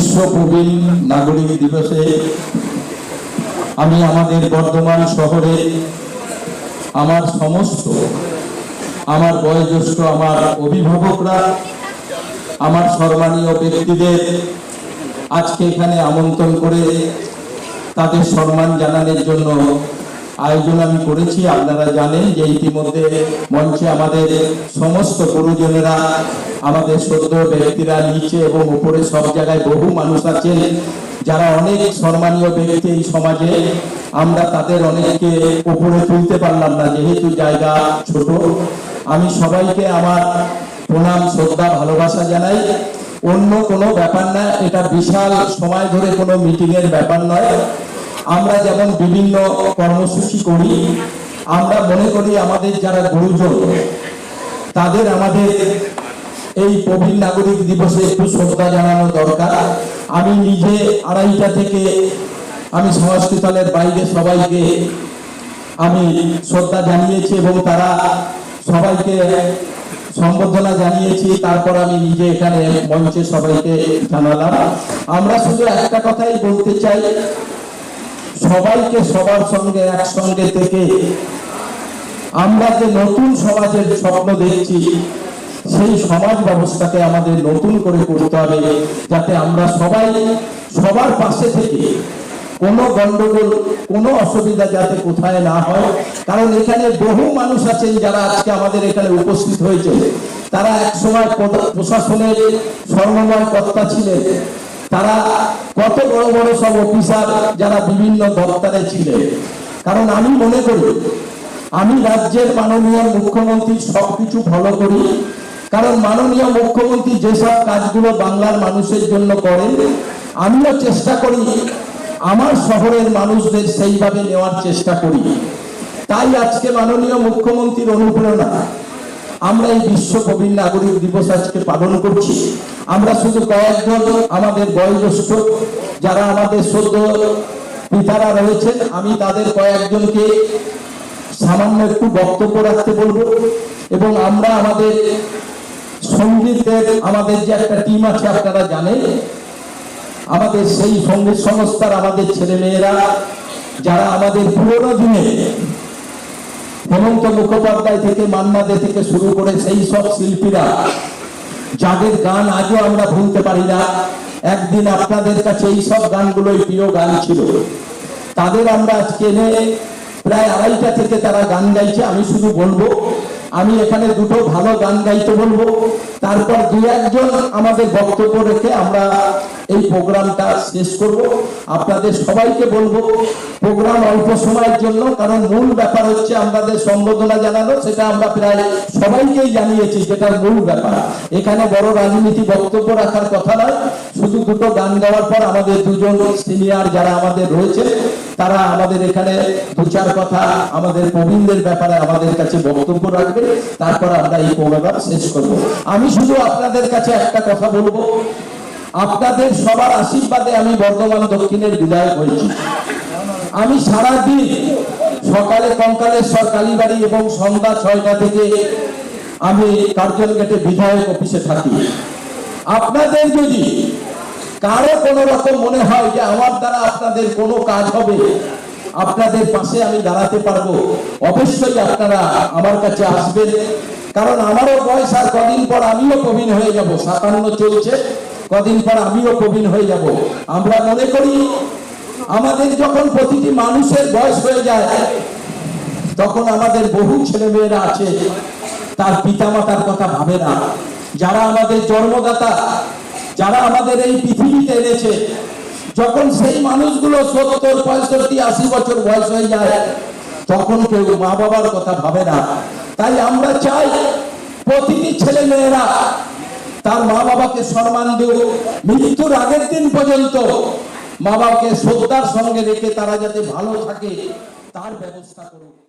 বিশ্ব প্রবীণ নাগরিক দিবসে আমি আমাদের বর্ধমান শহরে আমার সমস্ত আমার বয়োজ্যেষ্ঠ আমার অভিভাবকরা আমার সম্মানীয় ব্যক্তিদের আজকে এখানে আমন্ত্রণ করে তাদের সম্মান জানানোর জন্য আয়োজন আমি করেছি। আপনারা জানেন যে ইতিমধ্যে মঞ্চে আমাদের সমস্ত গুরুজনেরা আমাদের সদ্য ব্যক্তিরা নিচে এবং উপরে সব জায়গায় বহু মানুষ আছেন যারা অনেক সম্মানীয় ব্যক্তি এই সমাজে। আমরা তাদের অনেককে উপরে তুলতে পারলাম না যেহেতু জায়গা ছোট। আমি সবাইকে আমার প্রণাম শ্রদ্ধা ভালোবাসা জানাই। অন্য কোনো ব্যাপার না, এটা বিশাল সময় ধরে কোনো মিটিংয়ের ব্যাপার নয়। আমরা যেমন বিভিন্ন কর্মসূচি করি, আমরা মনে করি আমাদের যারা গুরুজন তাদের আমাদের এই প্রবীণ নাগরিক দিবসে একটু শ্রদ্ধা জানানো দরকার। আমি নিজে 2:30টা থেকে আমি সংস্কৃতালয়ের বাইরে সবাইকে আমি শ্রদ্ধা জানিয়েছি এবং তারা সবাইকে সম্বর্ধনা জানিয়েছি। তারপর আমি নিজে এখানে মঞ্চে সবাইকে জানালাম। আমরা শুধু একটা কথাই বলতে চাই, সবাইকে সবার সঙ্গে একসঙ্গে থেকে আমরা যে নতুন সমাজের স্বপ্ন দেখছি সেই সমাজ ব্যবস্থাকে আমাদের নতুন করে করতে হবে, যাতে আমরা সবাই সবার পাশে থেকে কোনো গন্ডগোল কোনো অসুবিধা যাতে কোথায় না হয়। কারণ এখানে বহু মানুষ আছেন যারা আজকে আমাদের এখানে উপস্থিত হয়েছে, তারা একসময় প্রশাসনের স্বর্ণময় কর্তা ছিলেন, তারা কত বড় বড় সব অফিসার যারা বিভিন্ন দপ্তরে ছিলেন। কারণ আমি মনে করি আমি রাজ্যের মাননীয় মুখ্যমন্ত্রী সবকিছু ফলো করি, কারণ মাননীয় মুখ্যমন্ত্রী যেসব কাজগুলো বাংলার মানুষের জন্য করেন আমিও চেষ্টা করি আমার শহরের মানুষদের সেইভাবে নেওয়ার চেষ্টা করি। তাই আজকে মাননীয় মুখ্যমন্ত্রীর অনুপ্রেরণা আমরা এই বিশ্ব প্রবীণ নাগরিক দিবস আজকে পালন করছি। আমরা শুধু কয়েকজন আমাদের বয়োজ্যেষ্ঠ যারা আমাদের সদ্য পিতারা রয়েছেন, আমি তাদের কয়েকজনকে সামান্য একটু বক্তব্য রাখতে বলবো এবং আমরা আমাদের সঙ্গীতের আমাদের যে একটা টিম আছে আপনারা জানেন, আমাদের সেই সঙ্গীত সংস্থার আমাদের ছেলে মেয়েরা যারা আমাদের পুরোনো দিনে হেমন্ত মুখোপাধ্যায় থেকে মান্না দে থেকে শুরু করে সেই সব শিল্পীরা যাদের গান আজও আমরা ভুলতে পারি না, একদিন আপনাদের কাছে এই সব গানগুলোই প্রিয় গান ছিল, তাদের আমরা আজকে এনে প্রায় 2:30টা থেকে তারা গান গাইছে। আমি শুধু বলবো, আমি এখানে দুটো ভালো গান গাইতে বলবো, তারপর 2-1 জন আমাদের বক্তব্য রেখে আমরা এই প্রোগ্রামটা শেষ করব। আপনাদের সবাইকে বলবো প্রোগ্রাম অল্প সময়ের জন্য, কারণ মূল ব্যাপার হচ্ছে আমাদের সম্বোধনা জানানো, সেটা আমরা প্রায় সবাইকেই জানিয়েছি যেটা মূল ব্যাপার। এখানে বড় রাজনীতি বক্তব্য রাখার কথা নয়, শুধু দুটো গান গাওয়ার পর আমাদের 2 জন সিনিয়র যারা আমাদের রয়েছে তারা আমাদের এখানে 2-4 কথা আমাদের প্রবীণদের ব্যাপারে আমাদের কাছে বক্তব্য রাখবে, তারপর আমরা এই প্রোগ্রাম শেষ করব। আমি শুধু আপনাদের কাছে একটা কথা বলবো, আপনাদের সবার আশীর্বাদে আমি বর্ধমান দক্ষিণের বিধায়ক হয়েছি। আমি সারাদিন সকালে কঙ্কালেশ্বর কালীবাড়ি এবং সন্ধ্যা 6টা থেকে আমি কার্জন গেটে বিধায়ক অফিসে থাকি। আপনাদের যদি কারো কোনো রকম মনে হয় যে আমার দ্বারা আপনাদের কোনো কাজ হবে, আপনাদের পাশে আমি দাঁড়াতে পারবো, অবশ্যই আপনারা আমার কাছে আসবেন। কারণ আমারও বয়স আর কদিন পর আমিও প্রবীণ হয়ে যাব, 57 চলছে, কদিন পর আমিও প্রবীণ হয়ে যাব। আমরা মনে করি আমাদের যখন প্রতিটি মানুষের বয়স হয়ে যায় তখন আমাদের বহু ছেলে মেয়েরা আছে তার পিতামাতার কথা ভাবে না, যারা আমাদের জন্মদাতা, যারা আমাদের এই পৃথিবীতে এনেছে, যখন সেই মানুষগুলো 70, 65, 80 বছর বয়স হয়ে যায় তখন কেউ মা বাবার কথা ভাবে না। তাই আমরা চাই প্রতিটি ছেলে মেয়েরা তার মা বাবাকে সম্মান দেব, মৃত্যুর আগের দিন পর্যন্ত মা বাবাকে শ্রদ্ধার সঙ্গে রেখে তারা যাতে ভালো থাকে তার ব্যবস্থা করুক।